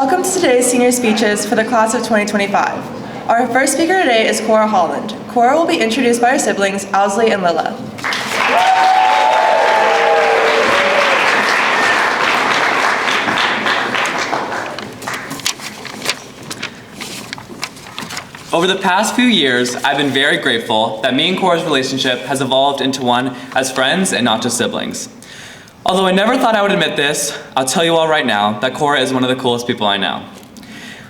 Welcome to today's senior speeches for the class of 2025. Our first speaker today is Cora Holland. Cora will be introduced by her siblings, Owsley and Lilla. Over the past few years, I've been very grateful that me and Cora's relationship has evolved into one as friends and not just siblings. Although I never thought I would admit this, I'll tell you all right now that Cora is one of the coolest people I know.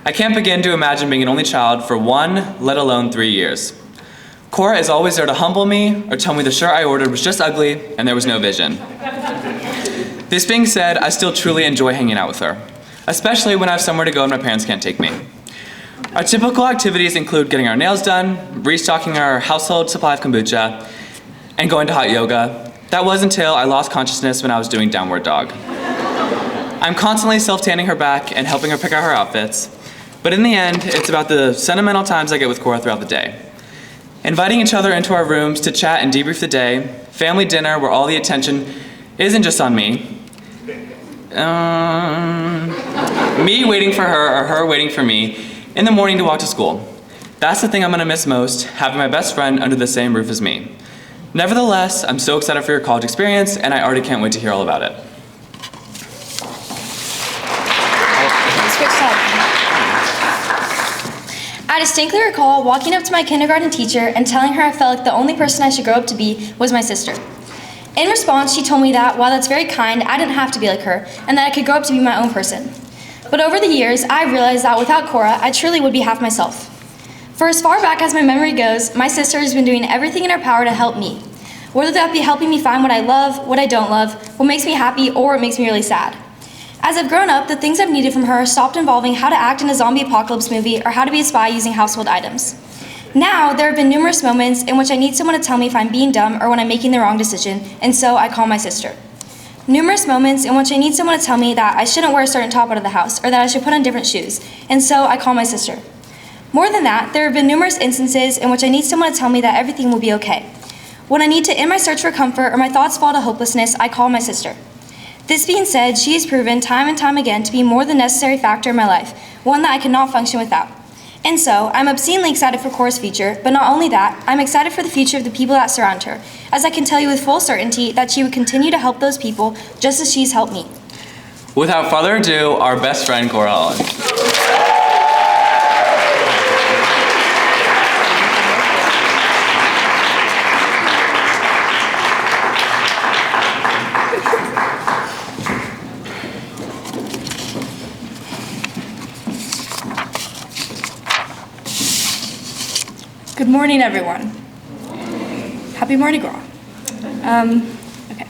I can't begin to imagine being an only child for 1, let alone 3 years. Cora is always there to humble me or tell me the shirt I ordered was just ugly and there was no vision. This being said, I still truly enjoy hanging out with her, especially when I have somewhere to go and my parents can't take me. Our typical activities include getting our nails done, restocking our household supply of kombucha, and going to hot yoga. That was until I lost consciousness when I was doing downward dog. I'm constantly self-tanning her back and helping her pick out her outfits, but in the end, it's about the sentimental times I get with Cora throughout the day. Inviting each other into our rooms to chat and debrief the day, family dinner where all the attention isn't just on me, me waiting for her or her waiting for me in the morning to walk to school. That's the thing I'm gonna miss most, having my best friend under the same roof as me. Nevertheless, I'm so excited for your college experience, and I already can't wait to hear all about it. I distinctly recall walking up to my kindergarten teacher and telling her I felt like the only person I should grow up to be was my sister. In response, she told me that, while that's very kind, I didn't have to be like her, and that I could grow up to be my own person. But over the years, I realized that without Cora, I truly would be half myself. For as far back as my memory goes, my sister has been doing everything in her power to help me. Whether that be helping me find what I love, what I don't love, what makes me happy, or what makes me really sad. As I've grown up, the things I've needed from her stopped involving how to act in a zombie apocalypse movie or how to be a spy using household items. Now, there have been numerous moments in which I need someone to tell me if I'm being dumb or when I'm making the wrong decision, and so I call my sister. Numerous moments in which I need someone to tell me that I shouldn't wear a certain top out of the house or that I should put on different shoes, and so I call my sister. More than that, there have been numerous instances in which I need someone to tell me that everything will be okay. When I need to end my search for comfort or my thoughts fall to hopelessness, I call my sister. This being said, she has proven time and time again to be more than necessary factor in my life, one that I cannot function without. And so, I'm obscenely excited for Cora's future, but not only that, I'm excited for the future of the people that surround her, as I can tell you with full certainty that she would continue to help those people just as she's helped me. Without further ado, our best friend, Cora Holland. Good morning, everyone. Happy Mardi Gras. Okay.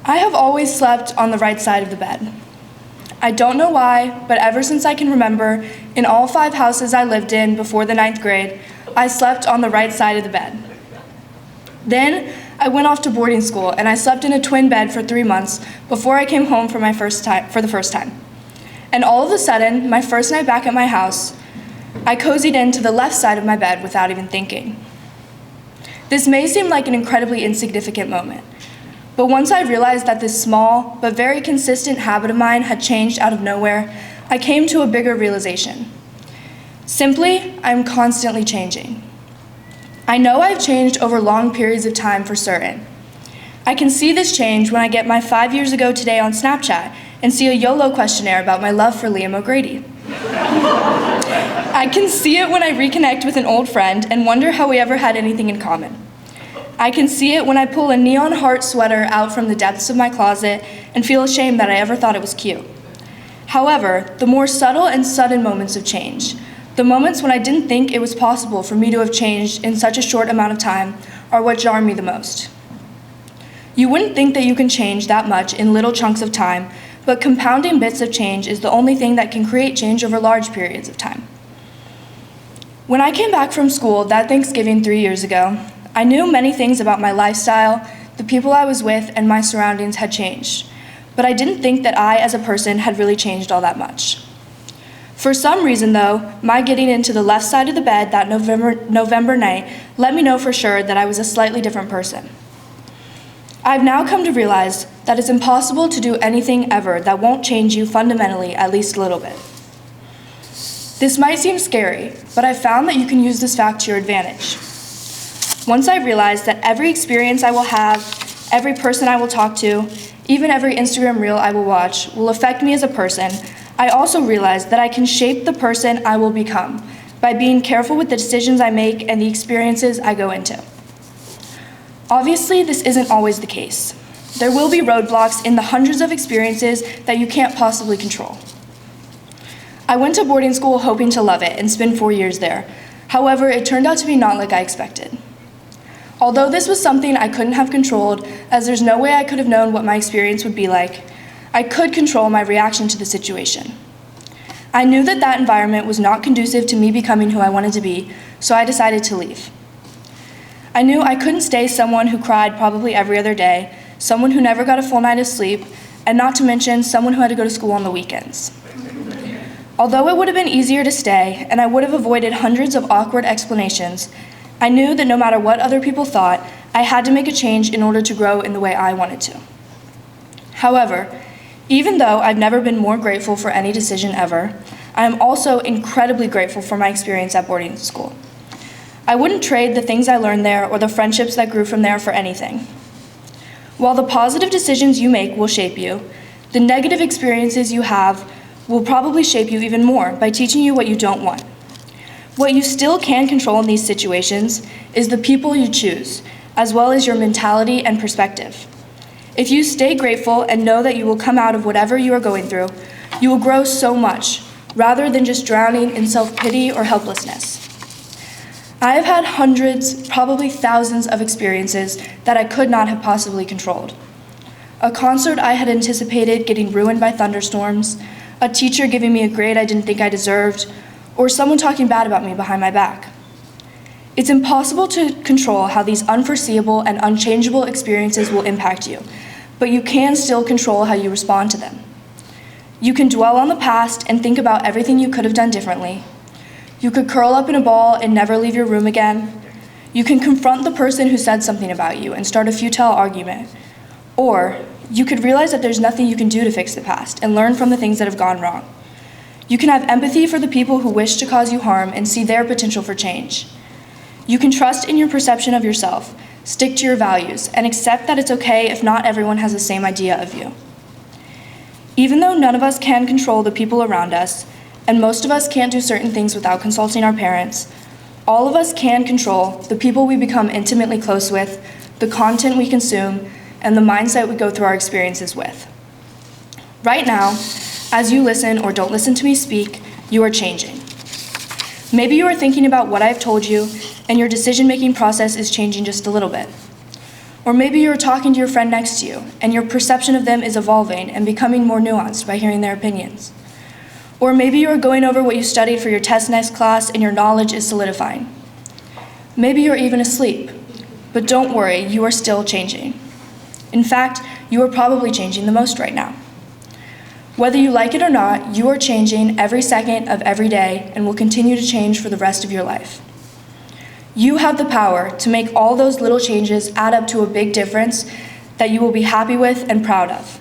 I have always slept on the right side of the bed. I don't know why, but ever since I can remember, in all 5 houses I lived in before the 9th grade, I slept on the right side of the bed. Then, I went off to boarding school, and I slept in a twin bed for 3 months before I came home for the first time. And all of a sudden, my first night back at my house, I cozied into the left side of my bed without even thinking. This may seem like an incredibly insignificant moment, but once I realized that this small but very consistent habit of mine had changed out of nowhere, I came to a bigger realization. Simply, I'm constantly changing. I know I've changed over long periods of time for certain. I can see this change when I get my 5 years ago today on Snapchat and see a YOLO questionnaire about my love for Liam O'Grady. I can see it when I reconnect with an old friend and wonder how we ever had anything in common. I can see it when I pull a neon heart sweater out from the depths of my closet and feel ashamed that I ever thought it was cute. However, the more subtle and sudden moments of change, the moments when I didn't think it was possible for me to have changed in such a short amount of time, are what jar me the most. You wouldn't think that you can change that much in little chunks of time, but compounding bits of change is the only thing that can create change over large periods of time. When I came back from school that Thanksgiving 3 years ago, I knew many things about my lifestyle, the people I was with, and my surroundings had changed, but I didn't think that I, as a person, had really changed all that much. For some reason, though, my getting into the left side of the bed that November night let me know for sure that I was a slightly different person. I've now come to realize that it's impossible to do anything ever that won't change you fundamentally at least a little bit. This might seem scary, but I found that you can use this fact to your advantage. Once I realized that every experience I will have, every person I will talk to, even every Instagram reel I will watch, will affect me as a person, I also realized that I can shape the person I will become by being careful with the decisions I make and the experiences I go into. Obviously, this isn't always the case. There will be roadblocks in the hundreds of experiences that you can't possibly control. I went to boarding school hoping to love it and spend 4 years there. However, it turned out to be not like I expected. Although this was something I couldn't have controlled, as there's no way I could have known what my experience would be like, I could control my reaction to the situation. I knew that that environment was not conducive to me becoming who I wanted to be, so I decided to leave. I knew I couldn't stay someone who cried probably every other day, someone who never got a full night of sleep, and not to mention someone who had to go to school on the weekends. Although it would have been easier to stay, and I would have avoided hundreds of awkward explanations, I knew that no matter what other people thought, I had to make a change in order to grow in the way I wanted to. However, even though I've never been more grateful for any decision ever, I am also incredibly grateful for my experience at boarding school. I wouldn't trade the things I learned there or the friendships that grew from there for anything. While the positive decisions you make will shape you, the negative experiences you have will probably shape you even more by teaching you what you don't want. What you still can control in these situations is the people you choose, as well as your mentality and perspective. If you stay grateful and know that you will come out of whatever you are going through, you will grow so much, rather than just drowning in self-pity or helplessness. I have had hundreds, probably thousands of experiences that I could not have possibly controlled. A concert I had anticipated getting ruined by thunderstorms, a teacher giving me a grade I didn't think I deserved, or someone talking bad about me behind my back. It's impossible to control how these unforeseeable and unchangeable experiences will impact you, but you can still control how you respond to them. You can dwell on the past and think about everything you could have done differently. You could curl up in a ball and never leave your room again. You can confront the person who said something about you and start a futile argument. Or you could realize that there's nothing you can do to fix the past and learn from the things that have gone wrong. You can have empathy for the people who wish to cause you harm and see their potential for change. You can trust in your perception of yourself, stick to your values, and accept that it's okay if not everyone has the same idea of you. Even though none of us can control the people around us, and most of us can't do certain things without consulting our parents, all of us can control the people we become intimately close with, the content we consume, and the mindset we go through our experiences with. Right now, as you listen or don't listen to me speak, you are changing. Maybe you are thinking about what I've told you, and your decision-making process is changing just a little bit. Or maybe you're talking to your friend next to you, and your perception of them is evolving and becoming more nuanced by hearing their opinions. Or maybe you are going over what you studied for your test next class, and your knowledge is solidifying. Maybe you're even asleep, but don't worry, you are still changing. In fact, you are probably changing the most right now. Whether you like it or not, you are changing every second of every day and will continue to change for the rest of your life. You have the power to make all those little changes add up to a big difference that you will be happy with and proud of.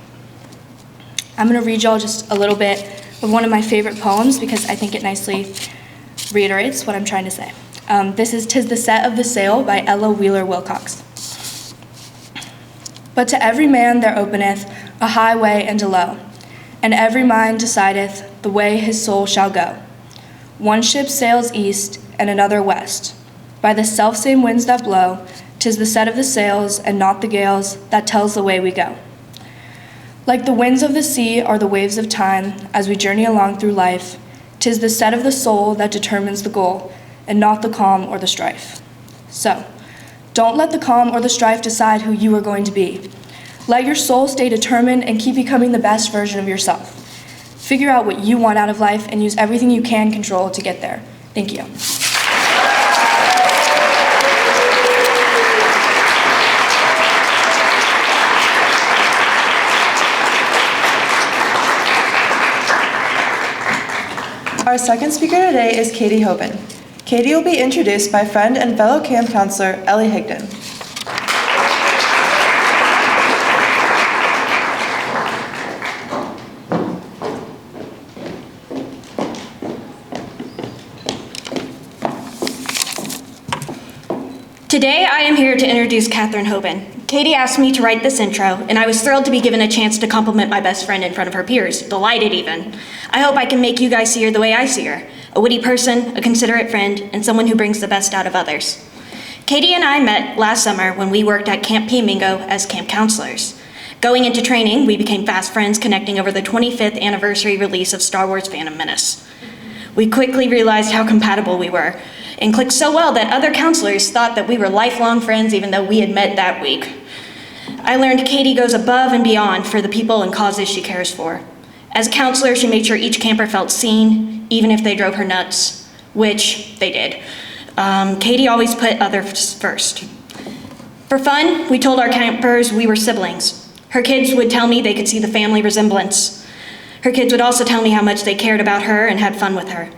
I'm going to read y'all just a little bit of one of my favorite poems because I think it nicely reiterates what I'm trying to say. This is "'Tis the Set of the Sail" by Ella Wheeler Wilcox. But to every man there openeth a highway and a low, and every mind decideth the way his soul shall go. One ship sails east and another west. By the selfsame winds that blow, 'tis the set of the sails and not the gales that tells the way we go. Like the winds of the sea are the waves of time as we journey along through life, 'tis the set of the soul that determines the goal and not the calm or the strife. So, don't let the calm or the strife decide who you are going to be. Let your soul stay determined and keep becoming the best version of yourself. Figure out what you want out of life and use everything you can control to get there. Thank you. Our second speaker today is Katie Hoban. Katie will be introduced by friend and fellow camp counselor Ellie Higdon. Today, I am here to introduce Catherine Hoban. Katie asked me to write this intro, and I was thrilled to be given a chance to compliment my best friend in front of her peers, delighted even. I hope I can make you guys see her the way I see her, a witty person, a considerate friend, and someone who brings the best out of others. Katie and I met last summer when we worked at Camp Mingo as camp counselors. Going into training, we became fast friends, connecting over the 25th anniversary release of Star Wars Phantom Menace. We quickly realized how compatible we were, and clicked so well that other counselors thought that we were lifelong friends even though we had met that week. I learned Katie goes above and beyond for the people and causes she cares for. As a counselor, she made sure each camper felt seen, even if they drove her nuts, which they did. Katie always put others first. For fun, we told our campers we were siblings. Her kids would tell me they could see the family resemblance. Her kids would also tell me how much they cared about her and had fun with her.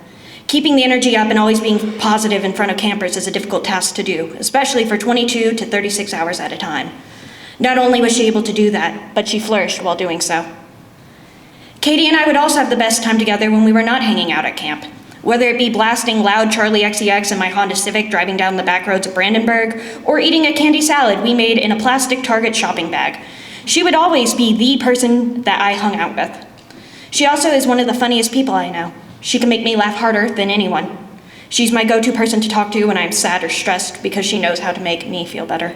Keeping the energy up and always being positive in front of campers is a difficult task to do, especially for 22 to 36 hours at a time. Not only was she able to do that, but she flourished while doing so. Katie and I would also have the best time together when we were not hanging out at camp. Whether it be blasting loud Charlie XCX in my Honda Civic driving down the back roads of Brandenburg, or eating a candy salad we made in a plastic Target shopping bag, she would always be the person that I hung out with. She also is one of the funniest people I know. She can make me laugh harder than anyone. She's my go-to person to talk to when I'm sad or stressed because she knows how to make me feel better.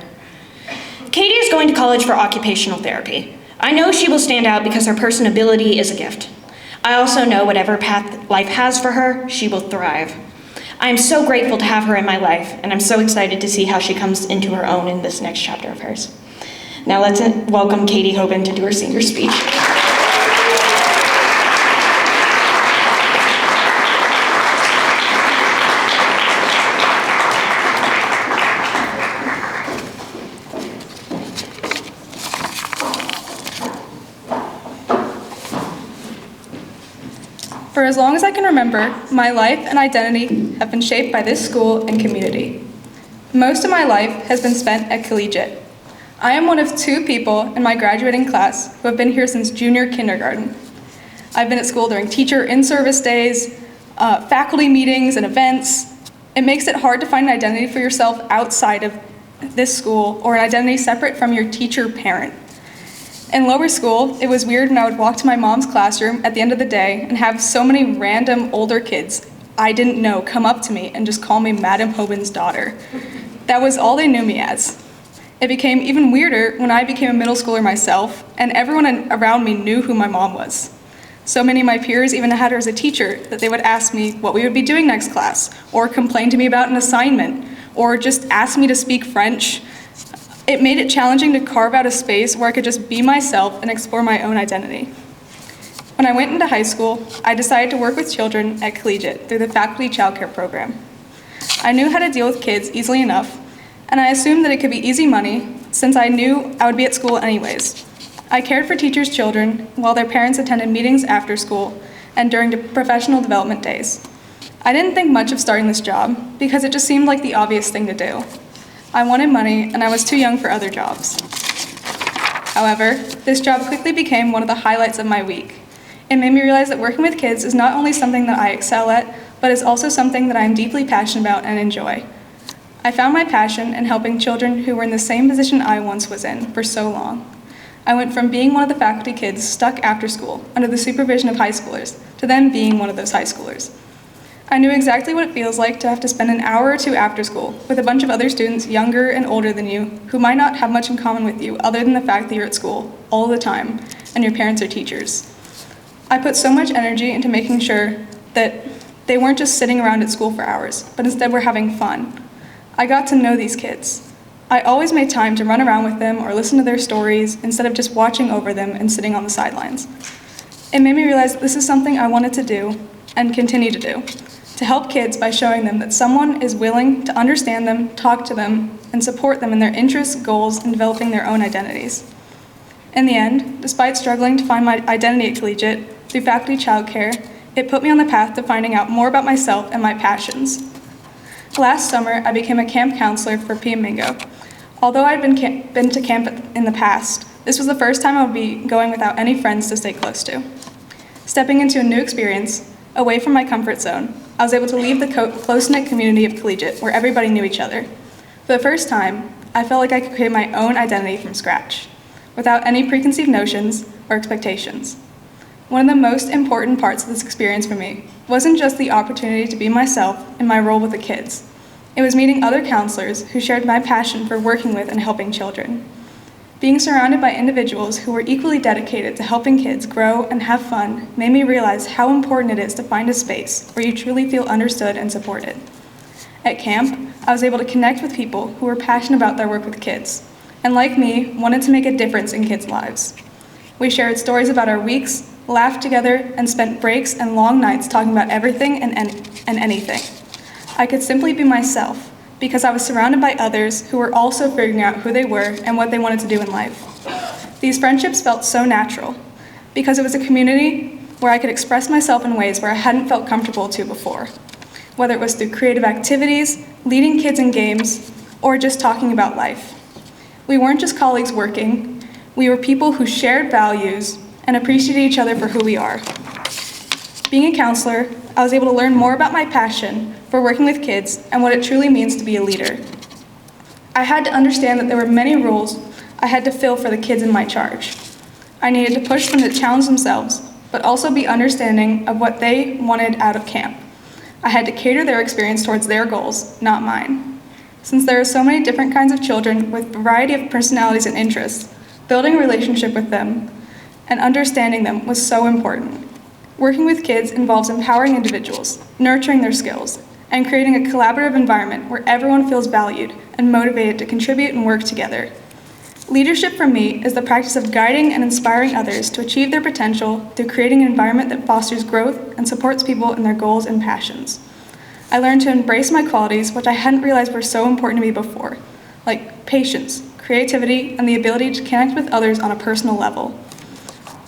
Katie is going to college for occupational therapy. I know she will stand out because her personability is a gift. I also know whatever path life has for her, she will thrive. I am so grateful to have her in my life, and I'm so excited to see how she comes into her own in this next chapter of hers. Now let's welcome Katie Hoban to do her senior speech. For as long as I can remember, my life and identity have been shaped by this school and community. Most of my life has been spent at Collegiate. I am one of 2 people in my graduating class who have been here since junior kindergarten. I've been at school during teacher in-service days, faculty meetings and events. It makes it hard to find an identity for yourself outside of this school or an identity separate from your teacher parent. In lower school, it was weird when I would walk to my mom's classroom at the end of the day and have so many random older kids I didn't know come up to me and just call me Madam Hoban's daughter. That was all they knew me as. It became even weirder when I became a middle schooler myself, and everyone around me knew who my mom was. So many of my peers even had her as a teacher that they would ask me what we would be doing next class, or complain to me about an assignment, or just ask me to speak French. It made it challenging to carve out a space where I could just be myself and explore my own identity. When I went into high school, I decided to work with children at Collegiate through the faculty childcare program. I knew how to deal with kids easily enough, and I assumed that it could be easy money since I knew I would be at school anyways. I cared for teachers' children while their parents attended meetings after school and during professional development days. I didn't think much of starting this job because it just seemed like the obvious thing to do. I wanted money, and I was too young for other jobs. However, this job quickly became one of the highlights of my week. It made me realize that working with kids is not only something that I excel at, but is also something that I am deeply passionate about and enjoy. I found my passion in helping children who were in the same position I once was in for so long. I went from being one of the faculty kids stuck after school under the supervision of high schoolers to then being one of those high schoolers. I knew exactly what it feels like to have to spend an hour or 2 after school with a bunch of other students younger and older than you who might not have much in common with you other than the fact that you're at school all the time and your parents are teachers. I put so much energy into making sure that they weren't just sitting around at school for hours, but instead were having fun. I got to know these kids. I always made time to run around with them or listen to their stories instead of just watching over them and sitting on the sidelines. It made me realize that this is something I wanted to do and continue to do. To help kids by showing them that someone is willing to understand them, talk to them, and support them in their interests, goals, and developing their own identities. In the end, despite struggling to find my identity at Collegiate through faculty childcare, it put me on the path to finding out more about myself and my passions. Last summer, I became a camp counselor for Mingo. Although I'd been to camp in the past, this was the first time I would be going without any friends to stay close to. Stepping into a new experience, away from my comfort zone, I was able to leave the close-knit community of Collegiate where everybody knew each other. For the first time, I felt like I could create my own identity from scratch, without any preconceived notions or expectations. One of the most important parts of this experience for me wasn't just the opportunity to be myself in my role with the kids. It was meeting other counselors who shared my passion for working with and helping children. Being surrounded by individuals who were equally dedicated to helping kids grow and have fun made me realize how important it is to find a space where you truly feel understood and supported. At camp, I was able to connect with people who were passionate about their work with kids, and like me, wanted to make a difference in kids' lives. We shared stories about our weeks, laughed together, and spent breaks and long nights talking about everything and anything. I could simply be myself because I was surrounded by others who were also figuring out who they were and what they wanted to do in life. These friendships felt so natural because it was a community where I could express myself in ways where I hadn't felt comfortable to before, whether it was through creative activities, leading kids in games, or just talking about life. We weren't just colleagues working, we were people who shared values and appreciated each other for who we are. Being a counselor, I was able to learn more about my passion for working with kids and what it truly means to be a leader. I had to understand that there were many roles I had to fill for the kids in my charge. I needed to push them to challenge themselves, but also be understanding of what they wanted out of camp. I had to cater their experience towards their goals, not mine. Since there are so many different kinds of children with a variety of personalities and interests, building a relationship with them and understanding them was so important. Working with kids involves empowering individuals, nurturing their skills, and creating a collaborative environment where everyone feels valued and motivated to contribute and work together. Leadership for me is the practice of guiding and inspiring others to achieve their potential through creating an environment that fosters growth and supports people in their goals and passions. I learned to embrace my qualities, which I hadn't realized were so important to me before, like patience, creativity, and the ability to connect with others on a personal level.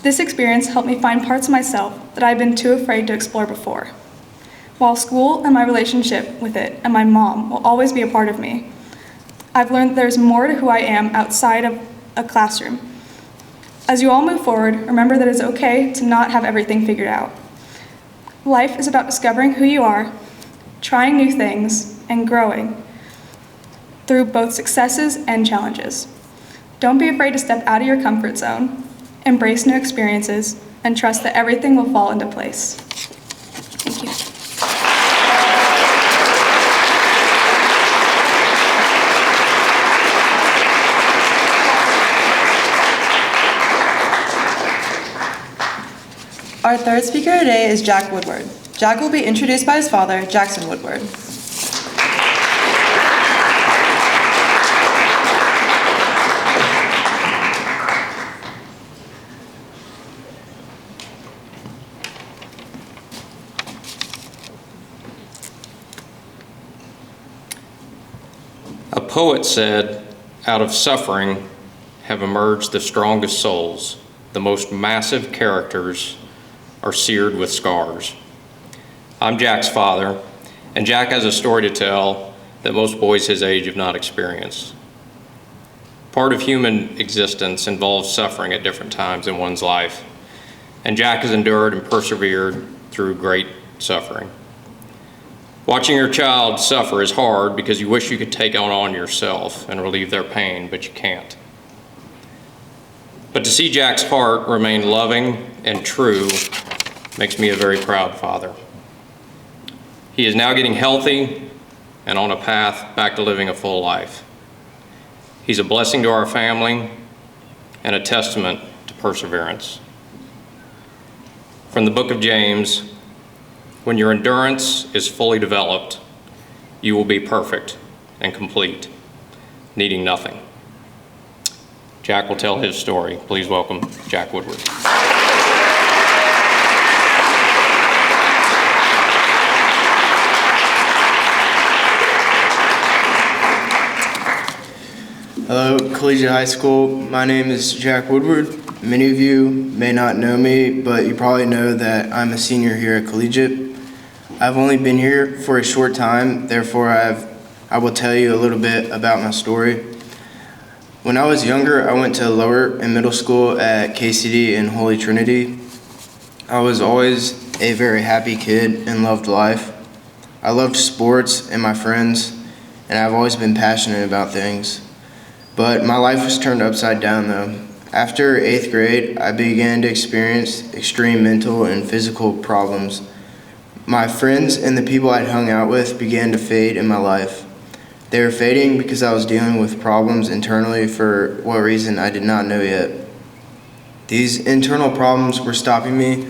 This experience helped me find parts of myself that I had been too afraid to explore before. While school and my relationship with it and my mom will always be a part of me, I've learned that there's more to who I am outside of a classroom. As you all move forward, remember that it's okay to not have everything figured out. Life is about discovering who you are, trying new things, and growing through both successes and challenges. Don't be afraid to step out of your comfort zone, embrace new experiences, and trust that everything will fall into place. Thank you. Our third speaker today is Jack Woodward. Jack will be introduced by his father, Jackson Woodward. A poet said, "Out of suffering have emerged the strongest souls. The most massive characters are seared with scars." I'm Jack's father, and Jack has a story to tell that most boys his age have not experienced. Part of human existence involves suffering at different times in one's life, and Jack has endured and persevered through great suffering. Watching your child suffer is hard because you wish you could take it on yourself and relieve their pain, but you can't. But to see Jack's heart remain loving and true makes me a very proud father. He is now getting healthy and on a path back to living a full life. He's a blessing to our family and a testament to perseverance. From the book of James, when your endurance is fully developed, you will be perfect and complete, needing nothing. Jack will tell his story. Please welcome Jack Woodward. Hello, Collegiate High School. My name is Jack Woodward. Many of you may not know me, but you probably know that I'm a senior here at Collegiate. I've only been here for a short time, therefore I will tell you a little bit about my story. When I was younger, I went to lower and middle school at KCD in Holy Trinity. I was always a very happy kid and loved life. I loved sports and my friends, and I've always been passionate about things. But my life was turned upside down though. After 8th grade, I began to experience extreme mental and physical problems. My friends and the people I'd hung out with began to fade in my life. They were fading because I was dealing with problems internally for what reason I did not know yet. These internal problems were stopping me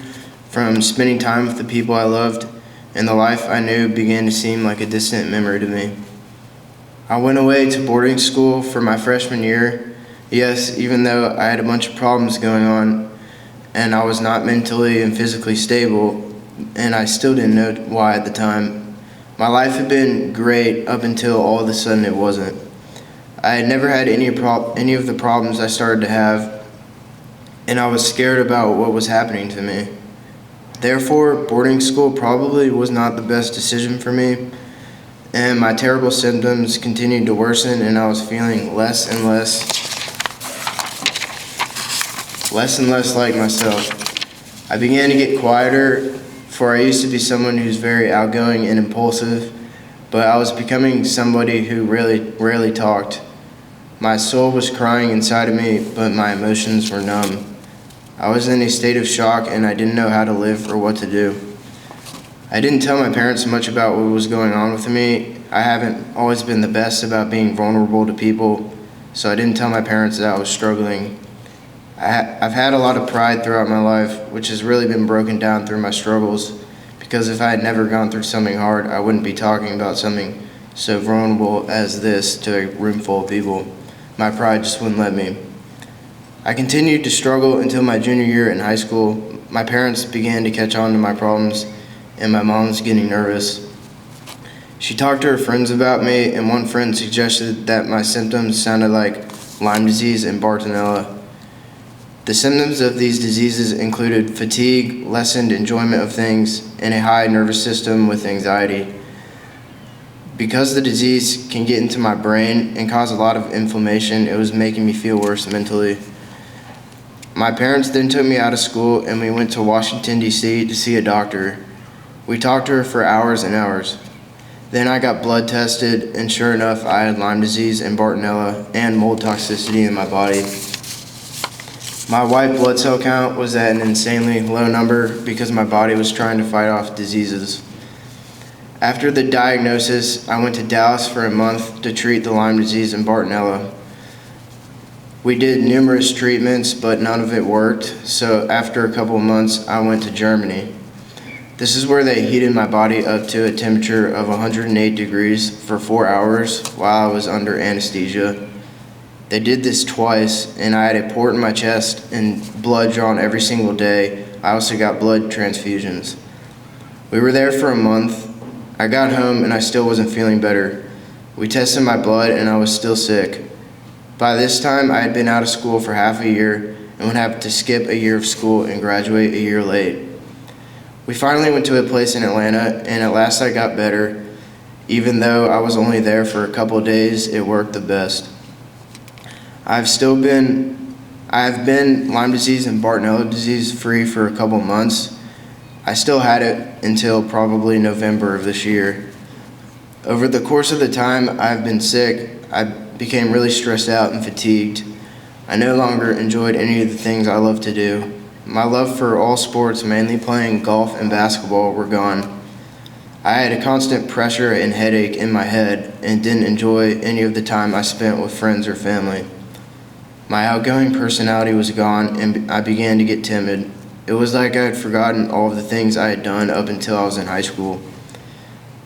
from spending time with the people I loved, and the life I knew began to seem like a distant memory to me. I went away to boarding school for my freshman year. Yes, even though I had a bunch of problems going on and I was not mentally and physically stable, and I still didn't know why at the time. My life had been great up until all of a sudden it wasn't. I had never had any of the problems I started to have, and I was scared about what was happening to me. Therefore, boarding school probably was not the best decision for me, and my terrible symptoms continued to worsen, and I was feeling less and less like myself. I began to get quieter, for I used to be someone who's very outgoing and impulsive, but I was becoming somebody who rarely talked. My soul was crying inside of me, but my emotions were numb. I was in a state of shock, and I didn't know how to live or what to do. I didn't tell my parents much about what was going on with me. I haven't always been the best about being vulnerable to people, so I didn't tell my parents that I was struggling. I've had a lot of pride throughout my life, which has really been broken down through my struggles, because if I had never gone through something hard, I wouldn't be talking about something so vulnerable as this to a room full of people. My pride just wouldn't let me. I continued to struggle until my junior year in high school. My parents began to catch on to my problems, and my mom was getting nervous. She talked to her friends about me, and one friend suggested that my symptoms sounded like Lyme disease and Bartonella. The symptoms of these diseases included fatigue, lessened enjoyment of things, and a high nervous system with anxiety. Because the disease can get into my brain and cause a lot of inflammation, it was making me feel worse mentally. My parents then took me out of school, and we went to Washington, D.C. to see a doctor. We talked to her for hours and hours. Then I got blood tested, and sure enough, I had Lyme disease and Bartonella and mold toxicity in my body. My white blood cell count was at an insanely low number because my body was trying to fight off diseases. After the diagnosis, I went to Dallas for a month to treat the Lyme disease and Bartonella. We did numerous treatments, but none of it worked, so after a couple of months, I went to Germany. This is where they heated my body up to a temperature of 108 degrees for 4 hours while I was under anesthesia. They did this twice, and I had a port in my chest and blood drawn every single day. I also got blood transfusions. We were there for a month. I got home and I still wasn't feeling better. We tested my blood and I was still sick. By this time, I had been out of school for half a year and would have to skip a year of school and graduate a year late. We finally went to a place in Atlanta, and at last I got better. Even though I was only there for a couple of days, it worked the best. I have been Lyme disease and Bartonella disease free for a couple months. I still had it until probably November of this year. Over the course of the time I've been sick, I became really stressed out and fatigued. I no longer enjoyed any of the things I love to do. My love for all sports, mainly playing golf and basketball, were gone. I had a constant pressure and headache in my head and didn't enjoy any of the time I spent with friends or family. My outgoing personality was gone, and I began to get timid. It was like I had forgotten all of the things I had done up until I was in high school.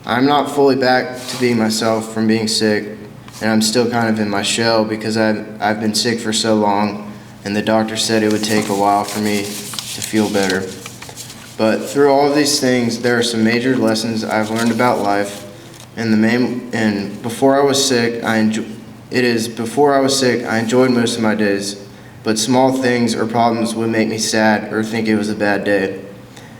I'm not fully back to being myself from being sick, and I'm still kind of in my shell because I've been sick for so long, and the doctor said it would take a while for me to feel better. But through all of these things, there are some major lessons I've learned about life, and before I was sick, I enjoyed most of my days, but small things or problems would make me sad or think it was a bad day.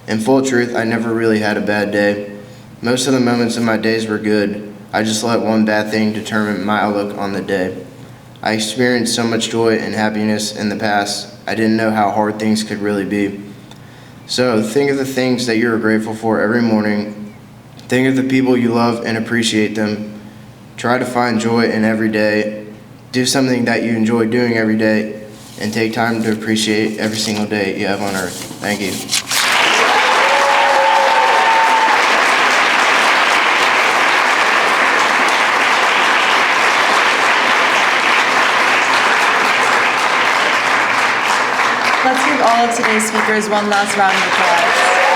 In full truth, I never really had a bad day. Most of the moments of my days were good. I just let one bad thing determine my outlook on the day. I experienced so much joy and happiness in the past, I didn't know how hard things could really be. So think of the things that you're grateful for every morning. Think of the people you love and appreciate them. Try to find joy in every day. Do something that you enjoy doing every day, and take time to appreciate every single day you have on earth. Thank you. Let's give all of today's speakers one last round of applause.